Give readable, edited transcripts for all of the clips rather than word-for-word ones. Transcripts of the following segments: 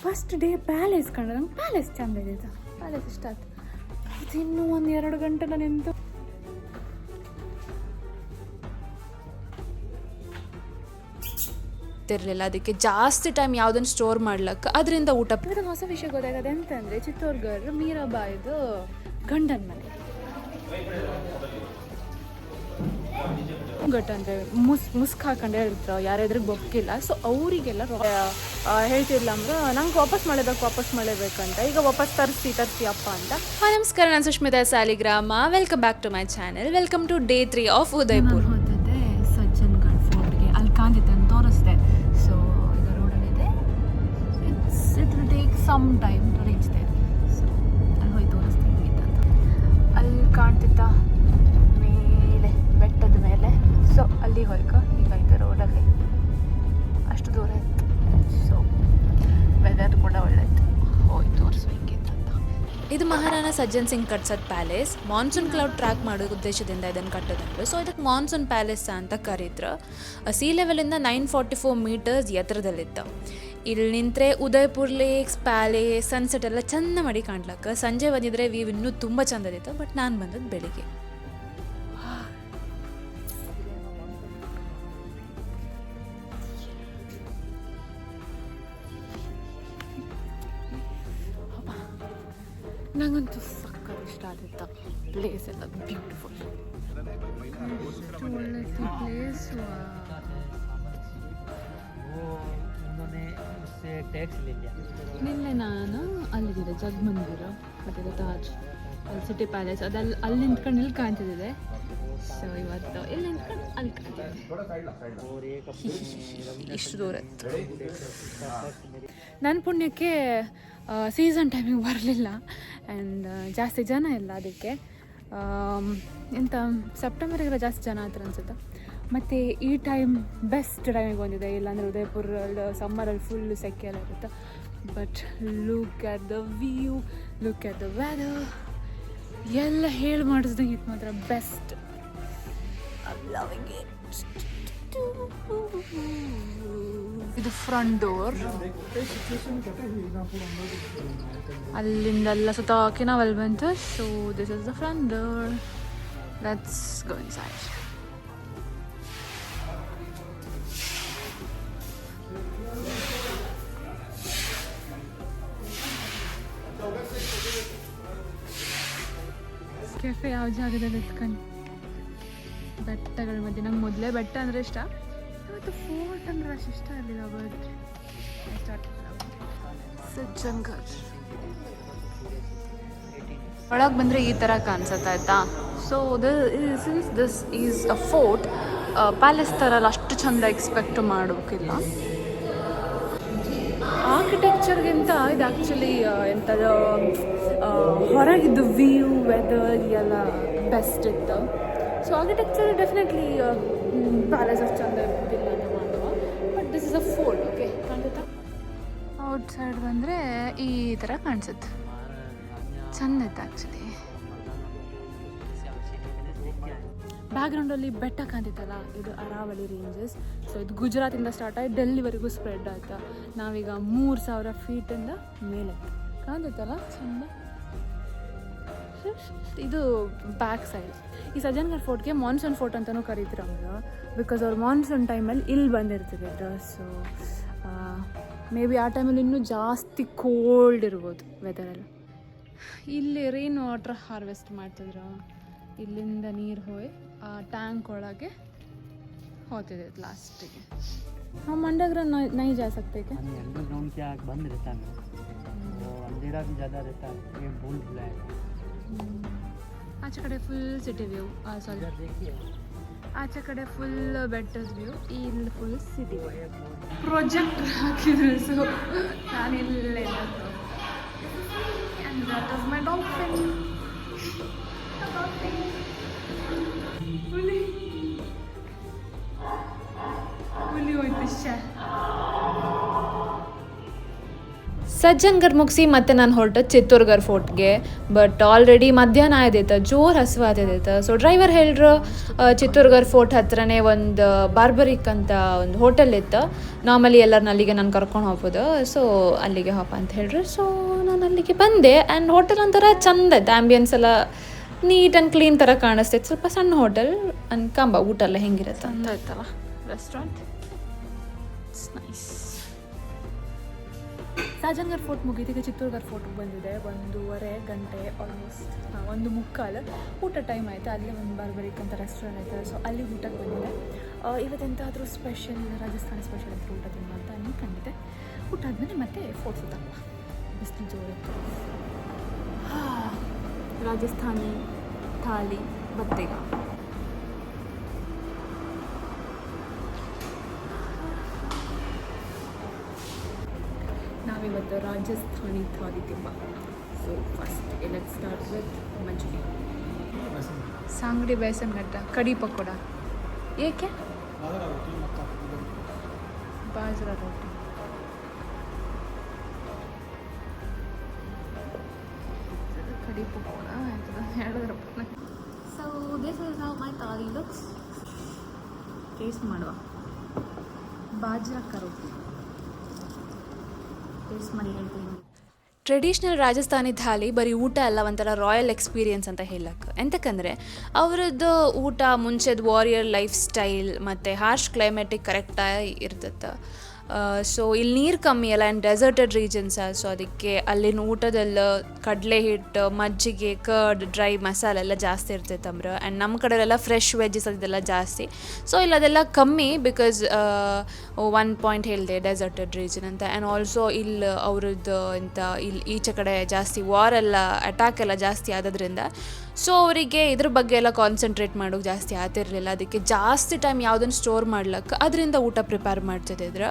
First day palace ಕಂಡು ನಂಗೆ palace ಚೆಂದ ಇದೆ, ಪ್ಯಾಲೇಸ್ ಇಷ್ಟ ಆಯ್ತು. ಅದು ಇನ್ನೂ 1-2 ಗಂಟೆ ನಾನು ನಿಂತು ಇರಲಿಲ್ಲ. ಅದಕ್ಕೆ ಜಾಸ್ತಿ ಟೈಮ್ ಯಾವುದನ್ನು ಸ್ಟೋರ್ ಮಾಡ್ಲಕ್ಕೆ ಅದರಿಂದ ಊಟ. ಇದೊಂದು ಹೊಸ ವಿಷಯ ಗೊತ್ತಾಗದೆ ಅಂತಂದರೆ ಚಿತ್ತೋರ್ಗರ್ ಮೀರಾಬಾಯಿದು ಗಂಡನ ಮನೆ ಗಟ್ಟಂದರೆ ಮುಸ್ಕ್ ಹಾಕೊಂಡು ಹೇಳಿದ್ರು ಯಾರಾದ್ರಿಗೆ ಬೊಕ್ಕಿಲ್ಲ. ಸೊ ಅವರಿಗೆಲ್ಲ ಹೇಳ್ತಿರ್ಲ ಅಂದ್ರೆ ನಂಗೆ ವಾಪಸ್ ಮಾಡಬೇಕಂತ, ಈಗ ವಾಪಸ್ ತರಿಸಿ ಅಪ್ಪ ಅಂತ. ನಮಸ್ಕಾರ, ನಾನು Sushmita Saligrama. Welcome back to my channel. Welcome to Day 3 of Udaipur. ಹೋದದ್ದೆ ಸಜ್ಜನ್ಗಢ ಫೋರ್ಟ್ಗೆ, ಅಲ್ಲಿ ಕಾಂತಿತ್ತು ಅಂತ ತೋರಿಸ್ದೆ. ಸೊ ಈಗ ರೋಡಲ್ಲಿದೆ, it will take some time to reach there. So ಅಲ್ಲಿ ಹೋಗಿ ತೋರಿಸ್ತೀನಿ ಅಂತ. ಅಲ್ಲಿ ಕಾಣ್ತಿತ್ತಾ ಮೇಲೆ ಬೆಟ್ಟದ ಮೇಲೆ, ಸೊ ಅಲ್ಲಿ ಹೋಯ್ಕ ಈಗ ಐತೆ ರೋಡಲ್ಲಿ, ಅಷ್ಟು ದೂರ ಇತ್ತು. ಸೊ ವೆದರ್ ಕೂಡ ಒಳ್ಳೆಯಿತ್ತು, ಹೋಗಿ ತೋರಿಸು ಹಿಂಗಿತ್ತು ಅಂತ. ಇದು ಮಹಾರಾಣಾ ಸಜ್ಜನ್ ಸಿಂಗ್ ಕಟ್ಸೋದು ಪ್ಯಾಲೇಸ್. ಮಾನ್ಸೂನ್ ಕ್ಲೌಡ್ ಟ್ರ್ಯಾಕ್ ಮಾಡೋ ಉದ್ದೇಶದಿಂದ ಇದನ್ನು ಕಟ್ಟೋದಂದ್ರೆ. ಸೊ ಇದಕ್ಕೆ ಮಾನ್ಸೂನ್ ಪ್ಯಾಲೇಸ್ ಅಂತ ಕರೀತಾರೆ. ಸಿ ಲೆವೆಲಿಂದ 944 ಮೀಟರ್ಸ್ ಎತ್ತರದಲ್ಲಿತ್ತು. ಇಲ್ಲಿ ನಿಂತರೆ ಉದಯಪುರ್ ಲೇಕ್ಸ್, ಪ್ಯಾಲೇಸ್, ಸನ್ಸೆಟ್ ಎಲ್ಲ ಚೆಂದ ಮಾಡಿ ಕಾಣ್ಲಕ್ಕ. ಸಂಜೆ ಬಂದಿದ್ರೆ ವ್ಯೂ ಇನ್ನೂ ತುಂಬ ಚೆಂದದಿತ್ತು. ಬಟ್ ನಾನು ಬಂದದ್ದು ಬೆಳಿಗ್ಗೆ. ನಂಗಂತೂ ಸಕ್ಕತ್ ಇಷ್ಟ ಆದಿತ್ತು. ಪ್ಲೇಸ್ ಎಲ್ಲ ಬ್ಯೂಟಿಫುಲ್, ಒಳ್ಳೆತ್ತು ಪ್ಲೇಸು. ನಿನ್ನೆ ನಾನು ಅಲ್ಲಿದ್ದೆ ಜಗಮಂದಿರ ಮತ್ತು ತಾಜ್, ಅಲ್ಲಿ ಸಿಟಿ ಪ್ಯಾಲೇಸ್, ಅದೆಲ್ಲ ಅಲ್ಲಿ ನಿಂತ್ಕೊಂಡು ಇಲ್ಲಿ ಕಾಣ್ತಿದ್ದೆ. ಸೊ ಇವತ್ತು ಇಲ್ಲಿ ನಿಂತ್ಕೊಂಡು ಅಲ್ಲಿ ಕಾಣ್ತಿದ್ದೆ. ಇಷ್ಟು ದೂರ ಇತ್ತು. ನನ್ನ ಪುಣ್ಯಕ್ಕೆ ಸೀಸನ್ ಟೈಮಿಗೆ ಬರಲಿಲ್ಲ ಆ್ಯಂಡ್ ಜಾಸ್ತಿ ಜನ ಇಲ್ಲ. ಅದಕ್ಕೆ ಎಂತ ಸೆಪ್ಟೆಂಬರಿಗೆಲ್ಲ ಜಾಸ್ತಿ ಜನ ಹತ್ರ ಅನ್ಸುತ್ತೆ. ಮತ್ತು ಈ ಟೈಮ್ ಬೆಸ್ಟ್ ಟೈಮಿಗೆ ಬಂದಿದೆ. ಇಲ್ಲಾಂದರೆ ಉದಯಪುರಲ್ಲಿ ಸಮ್ಮರಲ್ಲಿ ಫುಲ್ಲು ಸೆಕೆ ಎಲ್ಲ ಇರುತ್ತೆ. But look at the view, look at the weather, ಎಲ್ಲ ಹೇಳಿ ಮಾಡಿಸ್ದಂಗೆ ಇತ್ತು ಮಾತ್ರ. Best, loving it. ಇದು ಫ್ರಂಟ್ ಡೋರ್. ಅಲ್ಲಿಂದೆಲ್ಲ ಸುತ್ತಾಕಿ ನಾವು ಅಲ್ಲಿ ಬಂತು. So this is the front door. Let's go inside. Cafe ಯಾವ ಜಾಗದಲ್ಲಿ ಇಟ್ಕೊಂಡು ಬೆಟ್ಟಗಳ ಮಧ್ಯೆ. ನಂಗೆ ಮೊದಲೇ ಬೆಟ್ಟ ಅಂದರೆ ಇಷ್ಟ, ಇವತ್ತು ಫೋರ್ಟ್ ಅಂದ್ರೆ ಅಷ್ಟು ಇಷ್ಟ ಇರಲಿಲ್ಲ. ಬಟ್ ಸಜ್ಜನ್ಗಢ ಒಳಗೆ ಬಂದರೆ ಈ ಥರ ಕಾಣಿಸುತ್ತೆ ಆಯಿತಾ. So since this is a fort, palace ಥರ ಅಷ್ಟು ಚೆಂದ ಎಕ್ಸ್ಪೆಕ್ಟ್ ಮಾಡೋಕ್ಕಿಲ್ಲ. ಆರ್ಕಿಟೆಕ್ಚರ್ಗಿಂತ ಇದು ಆ್ಯಕ್ಚುಲಿ ಎಂಥದ್ದು ಹೊರಗಿದ್ದು ವ್ಯೂ, ವೆದರ್ ಎಲ್ಲ ಬೆಸ್ಟ್ ಇತ್ತು. ಸೊ ಆರ್ಕಿಟೆಕ್ಚರ್ ಡೆಫಿನೆಟ್ಲಿ ಪ್ಯಾಲೇಸ್ ಅಷ್ಟು ಚೆಂದ ಇರ್ಬೋದಿಲ್ಲ ಅಂತ ಮಾಡುವ. But this is a fort. Okay, ಕಾಣಿಸುತ್ತಾ? ಔಟ್ ಸೈಡ್ ಬಂದರೆ ಈ ಥರ ಕಾಣಿಸುತ್ತೆ. ಚೆಂದ ಇತ್ತು ಆ್ಯಕ್ಚುಲಿ. ಬ್ಯಾಕ್ಗ್ರೌಂಡಲ್ಲಿ ಬೆಟ್ಟ ಕಾಣ್ತಿತ್ತಲ್ಲ, ಇದು ಅರಾವಳಿ ರೇಂಜಸ್. ಸೊ ಇದು ಗುಜರಾತಿಂದ ಸ್ಟಾರ್ಟ್ ಆಗಿ ಡೆಲ್ಲಿವರೆಗೂ ಸ್ಪ್ರೆಡ್ ಆಯ್ತಾ. ನಾವೀಗ 3000 ಫೀಟಿಂದ ಮೇಲೆ ಕಾಣ್ತಿತ್ತಲ್ಲ, ಚೆಂದ. ಇದು ಬ್ಯಾಕ್ ಸೈಡ್. ಈ ಸಜ್ಜನ್ಗಢ ಫೋರ್ಟ್ಗೆ ಮಾನ್ಸೂನ್ ಫೋರ್ಟ್ ಅಂತಲೂ ಕರೀತಾರೆ ಅವರು, ಬಿಕಾಸ್ ಅವ್ರು ಮಾನ್ಸೂನ್ ಟೈಮಲ್ಲಿ ಇಲ್ಲಿ ಬಂದಿರ್ತಿದ್ರು. ಸೊ ಮೇ ಬಿ ಆ ಟೈಮಲ್ಲಿ ಇನ್ನೂ ಜಾಸ್ತಿ ಕೋಲ್ಡ್ ಇರ್ಬೋದು ವೆದರೆಲ್ಲ. ಇಲ್ಲಿ ರೈನ್ ವಾಟರ್ ಹಾರ್ವೆಸ್ಟ್ ಮಾಡ್ತಿದ್ರು. ಇಲ್ಲಿಂದ ನೀರು ಹೋಗಿ ಆ ಟ್ಯಾಂಕ್ ಒಳಗೆ ಹೋಗ್ತಿದೆ ಲಾಸ್ಟಿಗೆ. हम अंडरग्राउंड नहीं जा सकते क्या? अंडरग्राउंड क्या बंद रहता है, वो अंधेरा भी ज़्यादा रहता है, ये भूल भुलाया. ಆಚೆ ಕಡೆ ಫುಲ್ ಸಿಟಿ ವ್ಯೂ, ಸಾರಿ ಆಚೆ ಕಡೆ ಫುಲ್ ಬೆಟ್ಟದ ವ್ಯೂ, ಇಲ್ಲಿ ಫುಲ್ ಸಿಟಿ. ಪ್ರೊಜೆಕ್ಟ್ ಹಾಕಿದ್ರು. ಸೊ ನಾನು ಇಲ್ಲೇ and that is my dolphin. ಹುಲಿ ಹೋಯ್ತು. ಸಜ್ಜನ್ಗರ್ ಮುಗಿಸಿ ಮತ್ತೆ ನಾನು ಹೊರಟ ಚಿತ್ತೂರ್ಗರ್ ಫೋರ್ಟ್ಗೆ. ಬಟ್ ಆಲ್ರೆಡಿ ಮಧ್ಯಾಹ್ನ ಆಯ್ದೈತೆ, ಜೋರು ಹಸಿವು ಆದೈತೆ. ಸೊ ಡ್ರೈವರ್ ಹೇಳ್ರು ಚಿತ್ತೂರ್ಗರ್ ಫೋರ್ಟ್ ಹತ್ರನೇ ಒಂದು ಬಾರ್ಬರಿಕ್ ಅಂತ ಒಂದು ಹೋಟೆಲ್ ಇತ್ತು, ನಾರ್ಮಲಿ ಎಲ್ಲರನ್ನ ಅಲ್ಲಿಗೆ ನಾನು ಕರ್ಕೊಂಡು ಹೋಗ್ಬೋದು, ಸೊ ಅಲ್ಲಿಗೆ ಹೋಪ ಅಂತ ಹೇಳ್ರು. ಸೊ ನಾನು ಅಲ್ಲಿಗೆ ಬಂದೆ. ಆ್ಯಂಡ್ ಹೋಟೆಲ್ ಒಂಥರ ಚಂದ ಇತ್ತು, ಆ್ಯಂಬಿಯನ್ಸ್ ಎಲ್ಲ ನೀಟ್ ಆ್ಯಂಡ್ ಕ್ಲೀನ್ ಥರ ಕಾಣಿಸ್ತೈತೆ. ಸ್ವಲ್ಪ ಸಣ್ಣ ಹೋಟೆಲ್ ಅನ್ಕಂಬ ಊಟ ಎಲ್ಲ ಹೆಂಗಿರುತ್ತೆ ಅಂತ. ಆಯ್ತಲ್ಲ ರೆಸ್ಟೋರೆಂಟ್, ಇಟ್ಸ್ ನೈಸ್. ಸಜ್ಜನ್ಗರ್ ಫೋರ್ಟ್ ಮುಗಿದೀಗ ಚಿತ್ತೂರ್ಗರ್ ಫೋರ್ಟ್ಗೆ ಬಂದಿದೆ. 1.5 ಗಂಟೆ ಆಲ್ಮೋಸ್ಟ್, 1:45 ಊಟ ಟೈಮ್ ಆಯಿತು. ಅಲ್ಲೇ ಒಂದು ಬಾರ್ಬರಿಕ್ ಅಂತ ರೆಸ್ಟೋರೆಂಟ್ ಐತೆ, ಸೊ ಅಲ್ಲಿ ಊಟಕ್ಕೆ ಬಂದಿದೆ. ಇವತ್ತೆಂತಾದರೂ ಸ್ಪೆಷಲ್ ರಾಜಸ್ಥಾನಿ ಸ್ಪೆಷಲ್ ಅಂತ ಊಟ ತಿನ್ನೋ ಅಂತ ಅಂದ್ಕೊಂಡಿದ್ದೆ. ಊಟ ಆದಮೇಲೆ ಮತ್ತೆ ಫೋರ್ಟ್ ಸುತ್ತಪ್ಪ, ಬಿಸಿಲು ಜೋರಿತ್ತು. ರಾಜಸ್ಥಾನಿ ಥಾಲಿ ಬತ್ತೆಗ. ನಾವಿವತ್ತು ರಾಜಸ್ಥಾನಿ ಥಾಲಿ ತಿಂಬ. So first let's start with ಮಂಚೂರಿ. ಸಾಂಗಡಿ ಬೇಸನ್ ಗಡ್ಡ, ಕಡಿ ಪಕೋಡ. ಏಕೆ? ಬಾಜ್ರಾ ರೋಟಿ. ಕಡಿ ಪಕೋಡ ಹೇಳಿದ್ರಪ್ಪ. So this is how my thali looks. Taste ಮಾಡುವ. ಬಾಜ್ರಾ ರೋಟಿ ಟೇಸ್ಟ್ ಮಾಡಿ ಹೇಳ್ತೀನಿ. ಟ್ರೆಡಿಷ್ನಲ್ ರಾಜಸ್ಥಾನಿ ಥಾಲಿ ಬರೀ ಊಟ ಅಲ್ಲ, ಒಂಥರ ರಾಯಲ್ ಎಕ್ಸ್ಪೀರಿಯನ್ಸ್ ಅಂತ ಹೇಳಕ್ಕೆ. ಎಂತಕ್ಕಂದರೆ ಅವರದ್ದು ಊಟ ಮುಂಚೆದು ವಾರಿಯರ್ ಲೈಫ್ ಸ್ಟೈಲ್ ಮತ್ತು ಹಾರ್ಶ್ ಕ್ಲೈಮೇಟಿಗೆ ಕರೆಕ್ಟಾಗಿ ಇರ್ತದೆ. ಸೊ ಇಲ್ಲಿ ನೀರು ಕಮ್ಮಿ ಅಲ್ಲ, ಆ್ಯಂಡ್ ಡೆಸರ್ಟೆಡ್ ರೀಜನ್ಸ. ಸೊ ಅದಕ್ಕೆ ಅಲ್ಲಿನ ಊಟದಲ್ಲ ಕಡಲೆ ಹಿಟ್ಟು, ಮಜ್ಜಿಗೆ, ಕರ್ಡ್, ಡ್ರೈ ಮಸಾಲೆ ಎಲ್ಲ ಜಾಸ್ತಿ ಇರ್ತೈತೆ ಅಂಬ್ರ. ಆ್ಯಂಡ್ ನಮ್ಮ ಕಡೆಯೆಲ್ಲ ಫ್ರೆಶ್ ವೆಜ್ಜಸ್ ಅದೆಲ್ಲ ಜಾಸ್ತಿ. ಸೊ ಇಲ್ಲಿ ಅದೆಲ್ಲ ಕಮ್ಮಿ, ಬಿಕಾಸ್ 1 ಪಾಯಿಂಟ್ ಹೇಳಿದೆ ಡೆಸರ್ಟೆಡ್ ರೀಜನ್ ಅಂತ. ಆ್ಯಂಡ್ ಆಲ್ಸೋ ಇಲ್ಲಿ ಅವ್ರದ್ದು ಎಂತ ಇಲ್ಲಿ ಈಚೆ ಕಡೆ ಜಾಸ್ತಿ ವಾರ್ ಎಲ್ಲ ಅಟ್ಯಾಕ್ ಎಲ್ಲ ಜಾಸ್ತಿ ಆದದ್ರಿಂದ ಸೊ ಅವರಿಗೆ ಇದ್ರ ಬಗ್ಗೆ ಎಲ್ಲ ಕಾನ್ಸಂಟ್ರೇಟ್ ಮಾಡೋಕೆ ಜಾಸ್ತಿ ಆಗ್ತಿರಲಿಲ್ಲ. ಅದಕ್ಕೆ ಜಾಸ್ತಿ ಟೈಮ್ ಯಾವುದನ್ನು ಸ್ಟೋರ್ ಮಾಡ್ಲಿಕ್ಕೆ ಅದರಿಂದ ಊಟ ಪ್ರಿಪೇರ್ ಮಾಡ್ತಿದ್ದಿದ್ರು.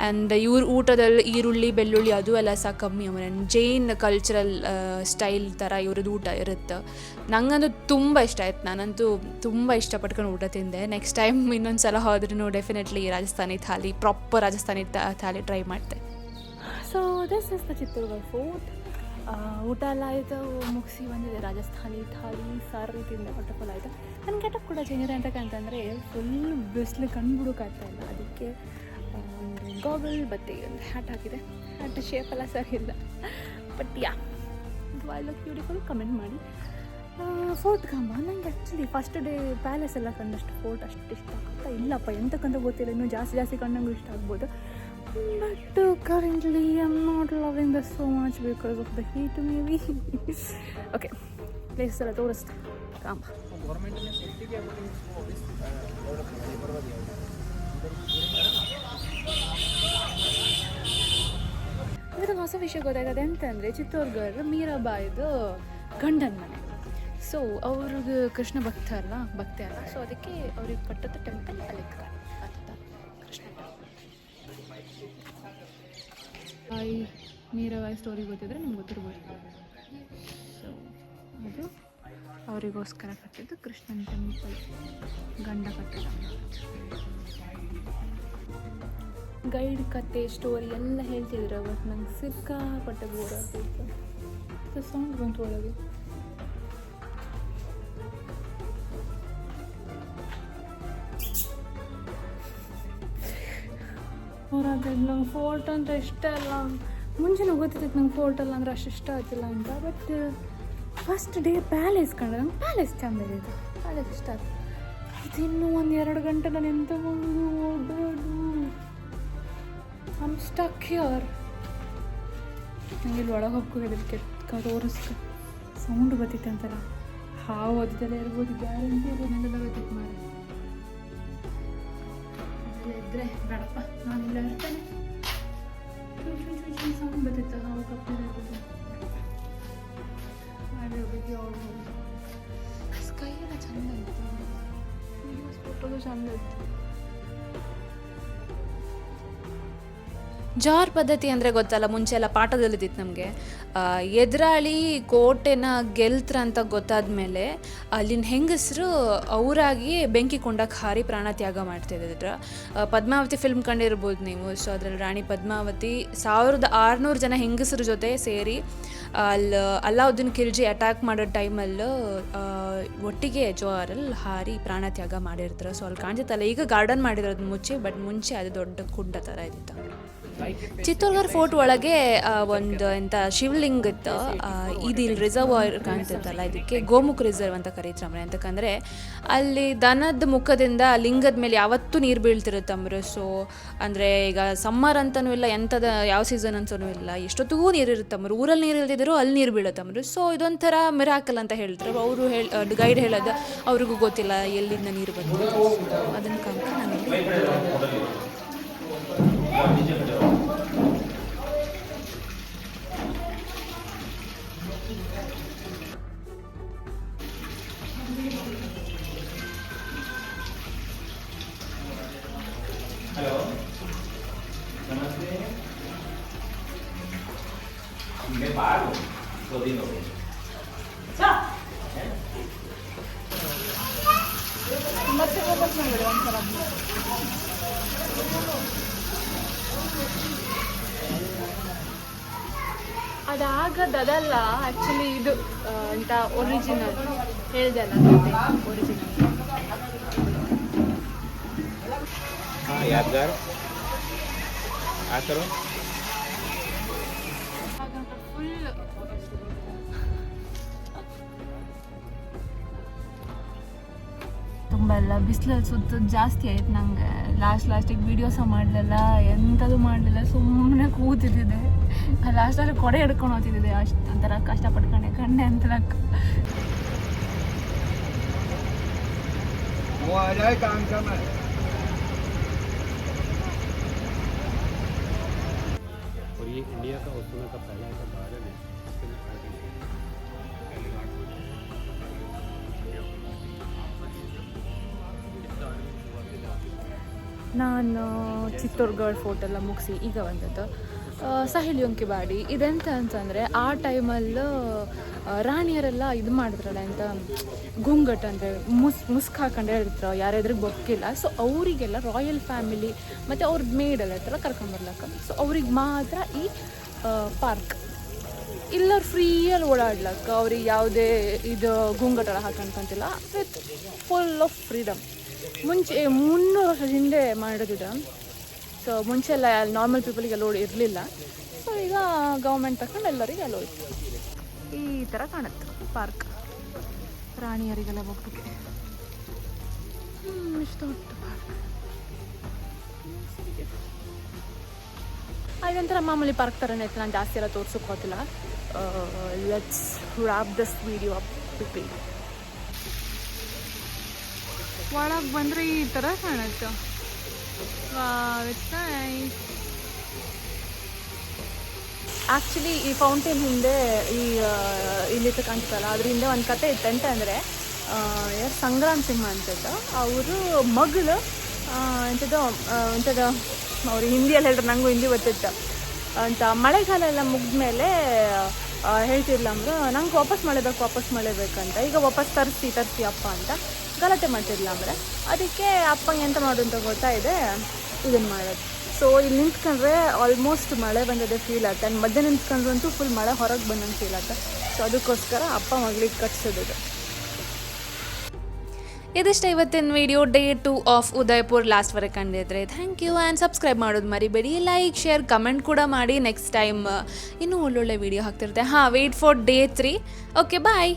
ಆ್ಯಂಡ್ ಇವ್ರ ಊಟದಲ್ಲಿ ಈರುಳ್ಳಿ, ಬೆಳ್ಳುಳ್ಳಿ ಅದು ಎಲ್ಲ ಸಹ ಕಮ್ಮಿ. ಅವರ ಜೈನ್ ಕಲ್ಚರಲ್ ಸ್ಟೈಲ್ ಥರ ಇವ್ರದ್ದು ಊಟ ಇರುತ್ತೆ. ನಂಗಂತೂ ತುಂಬ ಇಷ್ಟ ಆಯ್ತು. ನಾನಂತೂ ತುಂಬ ಇಷ್ಟಪಟ್ಕೊಂಡು ಊಟ ತಿಂದೆ. ನೆಕ್ಸ್ಟ್ ಟೈಮ್ ಇನ್ನೊಂದು ಸಲ ಹೋದ್ರೂ definitely Rajasthani thali, proper Rajasthani thali try ಮಾಡ್ತೆ. So this is the Chittorgarh fort. ಊಟ ಎಲ್ಲ ಆಯಿತು, ಮುಗಿಸಿ ಬಂದಿದೆ. ರಾಜಸ್ಥಾನಿ ಥಾಲಿ ಸಾರು ತಿಂದೆ, ಹೊಟ್ಟೆಫುಲ್ ಆಯಿತು. ನನ್ನ ಗೆಟಪ್ ಕೂಡ ಚೇಂಜ್ ಇದೆ. ಅಂತಕ್ಕಂತಂದರೆ ಫುಲ್ ಬಿಸಿಲು ಕಂಡುಬಿಡೋಕ್ಕಾಗ್ತಾ ಇಲ್ಲ, ಅದಕ್ಕೆ ಒಂದು ಗಾಗಲ್ ಬತ್ತೆ ಒಂದು ಹ್ಯಾಟ್ ಹಾಕಿದೆ. ಹ್ಯಾಟ್ ಶೇಪ್ ಎಲ್ಲ ಸರಿ ಇಲ್ಲ, but yeah I look beautiful. Comment ಮಾಡಿ. ಫೋರ್ಟ್ ಕಂಬ ನನಗೆ ಆ್ಯಕ್ಚುಲಿ ಫಸ್ಟ್ ಡೇ ಪ್ಯಾಲೇಸ್ ಎಲ್ಲ ಕಂಡಷ್ಟು ಫೋರ್ಟ್ ಅಷ್ಟು ಇಷ್ಟ ಆಗ್ತಾ ಇಲ್ಲಪ್ಪ. ಎಂತಕ್ಕಂತ ಗೊತ್ತಿಲ್ಲ, ಇನ್ನೂ ಜಾಸ್ತಿ ಕಂಡಂಗೂ ಇಷ್ಟ ಆಗ್ಬೋದು. But currently I'm not loving this so much because of the heat maybe. Okay, place ಎಲ್ಲ ತೋರಿಸ್ತಾ ಕಾಂಬ. ಇದರಲ್ಲಿ ಹೊಸ ವಿಷಯ ಗೊತ್ತಾಗೋದು ಎಂತಂದರೆ, ಚಿತ್ತೋರ್ಗರ್ ಮೀರಾಬಾಯಿದು ಗಂಡನ ಮನೆ. ಸೊ ಅವ್ರಿಗೆ ಕೃಷ್ಣ ಭಕ್ತ ಅಲ್ಲ, ಸೊ ಅದಕ್ಕೆ ಅವ್ರಿಗೆ ಕಟ್ಟದ ಟೆಂಪಲ್ ಅಲ್ಲಿ ಕೃಷ್ಣ. ಮೀರಾಬಾಯಿ ಸ್ಟೋರಿ ಗೊತ್ತಿದ್ರೆ ನಿಮ್ಗೆ ಗೊತ್ತಿರ್ಬೋದು. ಸೊ ಅದು ಅವರಿಗೋಸ್ಕರ ಕಟ್ಟಿದ್ದು ಕೃಷ್ಣನ ಟೆಂಪಲ್, ಗಂಡ ಕಟ್ಟಿದ. ಗೈಡ್ ಕತೆ ಸ್ಟೋರಿ ಎಲ್ಲ ಹೇಳ್ತಿದ್ರು ಅವತ್ತು. ನಂಗೆ ಸಿಕ್ಕಾಪಟ್ಟೆ ಬೋರ್ ಆಗ್ತಿತ್ತು. ಸೌಂಡ್ ಬಂತು ಒಳಗೆ. ನಂಗೆ ಫೋರ್ಟ್ ಅಂದರೆ ಇಷ್ಟ ಅಲ್ಲ. ಮುಂಚೆನೂ ಗೊತ್ತಿತ್ತು ನಂಗೆ ಫೋರ್ಟ್ ಅಲ್ಲ ಅಂದರೆ ಅಷ್ಟು ಇಷ್ಟ ಆಗ್ತಿಲ್ಲ ಅಂತ. ಬಟ್ ಫಸ್ಟ್ ಡೇ ಪ್ಯಾಲೇಸ್ ಕಂಡ್ರೆ ನಂಗೆ ಪ್ಯಾಲೇಸ್ ಚೆಂದ ಇದೆ, ಪ್ಯಾಲೇಸ್ ಇಷ್ಟ ಆಯ್ತು. ಇದು ಇನ್ನೂ 1-2 ಗಂಟೆ ನಾನು ಎಂತ ಐಮ್ ಸ್ಟಕ್ ಹಿಯರ್. ನಂಗೆ ಇಲ್ಲಿ ಒಳಗೆ ಹೋಗೋದಕ್ಕೆ ತೋರಿಸ್ಕ ಸೌಂಡ್ ಬತ್ತಿತ್ತು ಅಂತಲ್ಲ. ಹಾವು ಓದಿದೆಲ್ಲ ಇರ್ಬೋದು, ಗ್ಯಾರಂಟಿ ಇರೋದನ್ನೆಲ್ಲ ಗೊತ್ತಿತ್ತು ಮಾಡಿ. ಇದ್ರೆ ಬೇಡಪ್ಪ, ನಾನಿಲ್ಲ ಇರ್ತೇನೆ. ಸೌಂಡ್ ಬತ್ತಿತ್ತು, ಹಾವು ಕಪ್ಪಿರೋದು. ಸ್ಕೈ ಎಲ್ಲ ಚಂದ ಇತ್ತು, ವೀಡಿಯೋಸ್ ಫೋಟೋದು ಚಂದ ಇತ್ತು. ಜೋರ್ ಪದ್ಧತಿ ಅಂದರೆ ಗೊತ್ತಲ್ಲ, ಮುಂಚೆ ಎಲ್ಲ ಪಾಠದಲ್ಲಿದ್ದಿತ್ತು ನಮಗೆ. ಎದುರಾಳಿ ಕೋಟೆನ ಗೆಲ್ತ್ರ ಅಂತ ಗೊತ್ತಾದ ಮೇಲೆ ಅಲ್ಲಿನ ಹೆಂಗಸರು ಅವರಾಗಿ ಬೆಂಕಿ ಕೊಂಡಕ್ಕೆ ಹಾರಿ ಪ್ರಾಣ ತ್ಯಾಗ ಮಾಡ್ತಿದ್ರು. ಪದ್ಮಾವತಿ ಫಿಲ್ಮ್ ಕಂಡಿರ್ಬೋದು ನೀವು. ಸೊ ಅದರಲ್ಲಿ ರಾಣಿ ಪದ್ಮಾವತಿ 1600 ಜನ ಹೆಂಗಸರ ಜೊತೆ ಸೇರಿ ಅಲ್ಲಿ ಅಲ್ಲಾವುದ್ದೀನ್ ಖಿಲ್ಜಿ ಅಟ್ಯಾಕ್ ಮಾಡೋ ಟೈಮಲ್ಲೂ ಒಟ್ಟಿಗೆ ಜೋರಲ್ಲಿ ಹಾರಿ ಪ್ರಾಣ ತ್ಯಾಗ ಮಾಡಿರ್ತಾರೆ. ಸೊ ಅಲ್ಲಿ ಕಾಣ್ತಿತ್ತಲ್ಲ, ಈಗ ಗಾರ್ಡನ್ ಮಾಡಿರೋದು ಮುಚ್ಚಿ, ಬಟ್ ಮುಂಚೆ ಅದು ದೊಡ್ಡ ಕುಂಡ ಥರ ಇದ್ದಿತ್ತು. ಚಿತ್ತೋರ್ಗರ್ ಫೋರ್ಟ್ ಒಳಗೆ ಒಂದು ಎಂಥ ಶಿವಲಿಂಗ ಇತ್ತು. ಇದು ಇಲ್ಲಿ ರಿಸರ್ವಾಯರ್ ಕಾಣ್ತಿತ್ತಲ್ಲ, ಇದಕ್ಕೆ ಗೋಮುಖ ರಿಸರ್ವ್ ಅಂತ ಕರೀತಾರೆ. ಅಂತಕ್ಕಂದರೆ ಅಲ್ಲಿ ದನದ ಮುಖದಿಂದ ಲಿಂಗದ ಮೇಲೆ ಯಾವತ್ತೂ ನೀರು ಬೀಳ್ತಿರುತ್ತಂಬ್ರು. ಸೊ ಅಂದರೆ ಈಗ ಸಮ್ಮರ್ ಅಂತನೂ ಇಲ್ಲ, ಎಂಥದ ಯಾವ ಸೀಸನ್ ಅಂತನೂ ಇಲ್ಲ, ಎಷ್ಟೊತ್ತಿಗೂ ನೀರು ಇರುತ್ತಂಬ್ರು. ಊರಲ್ಲಿ ನೀರು ಇಲ್ದಿದ್ರು ಅಲ್ಲಿ ನೀರು ಬೀಳುತ್ತಂಬ್ರು. ಸೊ ಇದೊಂಥರ ಮಿರಾಕಲ್ ಅಂತ ಹೇಳ್ತಾರೆ ಅವರು. ಗೈಡ್ ಹೇಳೋದು ಅವ್ರಿಗೂ ಗೊತ್ತಿಲ್ಲ ಎಲ್ಲಿಂದ ನೀರು ಬಂದಿದೆ. ಅದನ್ನು ಕಂಡು ನನಗೆ ಅದಾಗದಲ್ಲ ಆ್ಯಕ್ಚುಲಿ ಇದು ಅಂತ ಒರಿಜಿನಲ್ ಹೇಳಿದೆ ಅಲ್ಲ, ಒರಿಜಿನಲ್. यादगार आ करो ಫುಲ್ ತುಂಬ ಎಲ್ಲ ಬಿಸಿಲಲ್ಲಿ ಸುತ್ತೋದು ಜಾಸ್ತಿ ಆಯ್ತು ನಂಗೆ. ಲಾಸ್ಟಿಗೆ ವೀಡಿಯೋ ಸಹ ಮಾಡಲಿಲ್ಲ, ಎಂಥದ್ದು ಮಾಡಲಿಲ್ಲ, ಸುಮ್ಮನೆ ಕೂತಿದ್ದಿದೆ. ಲಾಸ್ಟಲ್ಲಿ ಕೊಡೆ ಹಿಡ್ಕೊಂಡು ಹೋಗ್ತಿದ್ದೆ, ಅಷ್ಟು ಒಂಥರ ಕಷ್ಟಪಟ್ಕೊಂಡೆ ಕಂಡೆ ಅಂತಲಕ್ಕ. और ये इंडिया का उस समय का पहला ऐसा गार्डन है ನಾನು ಚಿತ್ತೋರ್ಗಢ ಫೋರ್ಟ್ ಎಲ್ಲ ಮುಗಿಸಿ ಈಗ ಬಂದದ್ದು ಸಾಹಿಲ್ ಯೊಂಕಿಬಾಡಿ. ಇದೆಂತ ಅಂತಂದರೆ ಆ ಟೈಮಲ್ಲೂ ರಾಣಿಯರೆಲ್ಲ ಇದು ಮಾಡಿದ್ರಲ್ಲ ಎಂತ ಗುಂಗಟ್ ಅಂದರೆ ಮುಸ್ಕ್ ಹಾಕೊಂಡು ಹೇಳಿದ್ರು, ಯಾರಾದ್ರಿಗೆ ಗೊತ್ತಿಲ್ಲ. ಸೊ ಅವರಿಗೆಲ್ಲ ರಾಯಲ್ ಫ್ಯಾಮಿಲಿ ಮತ್ತು ಅವ್ರದ್ದು ಮೇಡೆಲ್ಲ ಇರ್ತಲ್ಲ ಕರ್ಕೊಂಬರ್ಲಕ್ಕ. ಸೊ ಅವ್ರಿಗೆ ಮಾತ್ರ ಈ ಪಾರ್ಕ್. ಎಲ್ಲರೂ ಫ್ರೀಯಲ್ಲಿ ಓಡಾಡ್ಲಕ್ಕ, ಅವ್ರಿಗೆ ಯಾವುದೇ ಇದು ಗುಂಗಟೆಲ್ಲ ಹಾಕೊಂಡ್ಕೊಂತಿಲ್ಲ. With full of freedom. ಮುಂಚೆ 300 ವರ್ಷದ ಹಿಂದೆ ಮಾಡಿದ. ಸೊ ಮುಂಚೆ ಎಲ್ಲ ನಾರ್ಮಲ್ ಪೀಪಲಿಗೆ ಅಲೋಡ್ ಇರಲಿಲ್ಲ. ಸೊ ಈಗ ಗೌರ್ಮೆಂಟ್ ತಗೊಂಡು ಎಲ್ಲರಿಗೆ ಅಲೋ ಇತ್ತು. ಈ ಥರ ಕಾಣುತ್ತೆ ಪಾರ್ಕ್ ರಾಣಿಯರಿಗೆಲ್ಲ ಹೋಗ್ಲಿಕ್ಕೆ. ಇಷ್ಟು ದೊಡ್ಡ ಪಾರ್ಕ್. ಅದೊಂಥರ ಮಾಮೂಲಿ ಪಾರ್ಕ್ ಥರನೇ ಇತ್ತು. ನಾನು ಜಾಸ್ತಿ ಎಲ್ಲ ತೋರ್ಸೋಕೆ ಹೋಗ್ತಿಲ್ಲ. Let's wrap this video up people. ಒಳಗೆ ಬಂದರೆ ಈ ಥರ ಕಾಣುತ್ತೆ. ಆ್ಯಕ್ಚುಲಿ ಈ ಫೌಂಟೇನ್ ಹಿಂದೆ ಇಲ್ಲಿ ಕಾಣಿಸ್ತಲ್ಲ, ಅದ್ರ ಹಿಂದೆ ಒಂದು ಕತೆ ಇತ್ತು. ಎಂತ ಅಂದರೆ ಸಂಗ್ರಾಮ್ ಸಿಂಹ ಅಂತದ್ದು ಅವರು ಮಗಳು ಎಂಥದ್ದು ಅವ್ರು ಹಿಂದಿಯಲ್ಲಿ ಹೇಳಿದ್ರೆ ನನಗೂ ಹಿಂದಿ ಗೊತ್ತಿತ್ತು ಅಂತ. ಮಳೆಗಾಲ ಎಲ್ಲ ಮುಗಿದ್ಮೇಲೆ ಹೇಳ್ತಿರ್ಲ ಅಂದ್ರೆ ನಂಗೆ ವಾಪಸ್ ಮಳೆ ಬೇಕಂತ. ಈಗ ವಾಪಸ್ ತರಿಸಿ ಅಪ್ಪ ಅಂತ ಗಲಾಟೆ ಮಾಡ್ತಿರ್ಲ ಅಂದ್ರೆ ಅದಕ್ಕೆ ಅಪ್ಪಂಗೆ ಎಂತ ಮಾಡೋದು ಅಂತ ಗೊತ್ತಾಯಿದೆ ಇದನ್ನು ಮಾಡೋದು. ಸೊ ಇಲ್ಲಿ ನಿಂತ್ಕೊಂಡ್ರೆ ಆಲ್ಮೋಸ್ಟ್ ಮಳೆ ಬಂದದೆ ಫೀಲ್ ಆಗುತ್ತೆ. ಆ್ಯಂಡ್ ಮಧ್ಯೆ ನಿಂತ್ಕೊಂಡ್ರಂತೂ ಫುಲ್ ಮಳೆ ಹೊರಗೆ ಬಂದಂಗೆ ಫೀಲ್ ಆಗುತ್ತೆ. ಸೊ ಅದಕ್ಕೋಸ್ಕರ ಅಪ್ಪ ಮಗಳಿಗೆ ಕಟ್ಸೋದು. ಇದಿಷ್ಟು ಇವತ್ತಿನ ವಿಡಿಯೋ ಡೇ 2 ಆಫ್ ಉದಯಪುರ್ ಲಾಸ್ಟ್ವರೆಗೆ ಕಂಡಿದ್ರೆ ಥ್ಯಾಂಕ್ ಯು. ಆ್ಯಂಡ್ ಸಬ್ಸ್ಕ್ರೈಬ್ ಮಾಡೋದು ಮರಿಬೇಡಿ. ಲೈಕ್ ಶೇರ್ ಕಮೆಂಟ್ ಕೂಡ ಮಾಡಿ. ನೆಕ್ಸ್ಟ್ ಟೈಮ್ ಇನ್ನೂ ಒಳ್ಳೊಳ್ಳೆ ವೀಡಿಯೋ ಹಾಕ್ತಿರುತ್ತೆ. Wait for day 3. Okay bye.